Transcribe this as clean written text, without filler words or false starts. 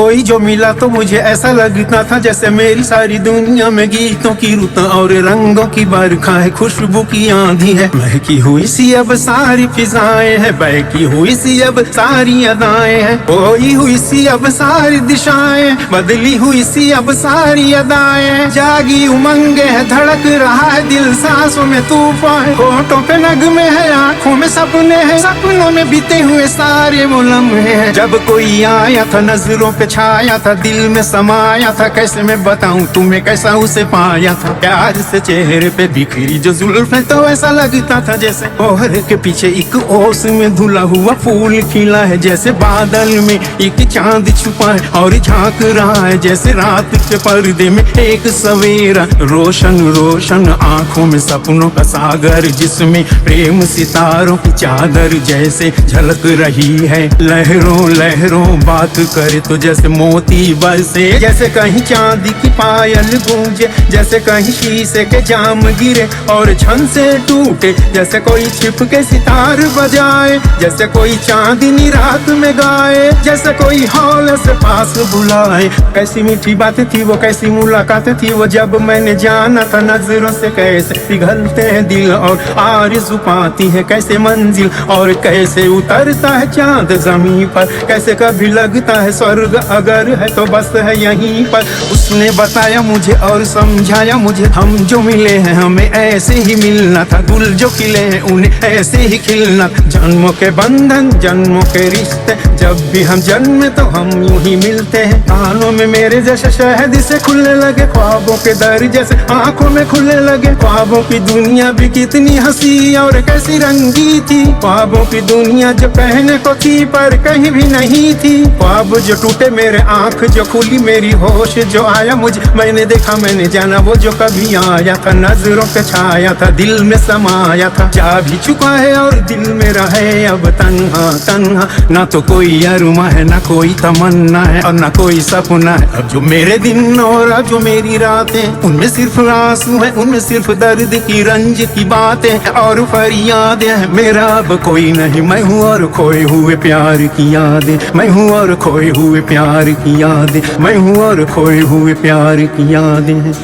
कोई जो मिला तो मुझे ऐसा लगता था जैसे मेरी सारी दुनिया में गीतों की रुत और रंगों की बरखा है, खुशबू की आंधी है। महकी हुई सी अब सारी फिजाएं हैं, बहकी हुई सी अब सारी अदाएं हैं, खोई हुई सी अब सारी दिशाएं, बदली हुई सी अब सारी अदाएं। जागी उमंगे है, धड़क रहा है दिल, सांसों में तूफान है, होठों पे नगमे है, आंखों में सपने हैं, सपनों में बीते हुए सारे वो लम्हे हैं। जब कोई आया था नजरों पे छाया था, दिल में समाया था, कैसे मैं बताऊं तुम्हें कैसा उसे पाया था। प्यार से चेहरे पे बिखरी जो जुल्फें, तो ऐसा लगता था जैसे कोहरे के पीछे एक ओस में धुला हुआ फूल खिला है, जैसे बादल में एक चांद छुपा है और झांक रहा है, जैसे रात के पर्दे में एक सवेरा। रोशन रोशन आंखों में सपनों का सागर, जिसमें प्रेम सितारों की चादर जैसे झलक रही है। लहरों लहरों बात करे तो जैसे मोती बरसे, जैसे कहीं चांदी की पायल गूंजे, जैसे कहीं शीशे के जाम गिरे और छन से टूटे, जैसे कोई छिप के सितार बजाए, जैसे कोई चांदनी रात में गाए, जैसे कोई हौले से पास बुलाए। कैसी मीठी बातें थी वो, कैसी मुलाकातें थी वो, जब मैंने जाना था नजरों से कैसे पिघलते हैं दिल और आरज़ू पाती है कैसे मंजिल, और कैसे उतरता है चांद जमीन पर, कैसे कभी लगता है स्वर्ग अगर है तो बस है यहीं पर। उसने बताया मुझे और समझाया मुझे, हम जो मिले हैं हमें ऐसे ही मिलना था, गुल जो खिले हैं उन्हें ऐसे ही खिलना। जन्मों के बंधन जन्मों के रिश्ते, जब भी हम जन्मे तो हम यूं ही मिलते हैं। कानों में मेरे जैसे शहद से खुलने लगे ख्वाबों के दर, जैसे आंखों में खुलने लगे ख्वाबों की दुनिया भी कितनी हंसी और कैसी रंगी थी। ख्वाबों की दुनिया जो कहने को थी पर कहीं भी नहीं थी। ख्वाब जो टूटे मेरे, आंख जो खुली मेरी, होश जो आया मुझे, मैंने देखा मैंने जाना वो जो कभी आया था, नजरों पे छाया था, दिल में समाया था, जा भी चुका है और दिल मेरा है अब तन्हा तन्हा। ना तो कोई अरुमा है, ना कोई तमन्ना है और ना कोई सपना है। अब जो मेरे दिन और अब जो मेरी रातें, उनमें सिर्फ आंसू है, उनमें सिर्फ दर्द की रंज की बातें और फरियादें हैं। मेरा अब कोई नहीं, मैं हूँ और खोए हुए प्यार की यादें, मैं हूँ और खोए हुए प्यार की यादें, मैं हूँ और खोए हुए प्यार की यादें हैं।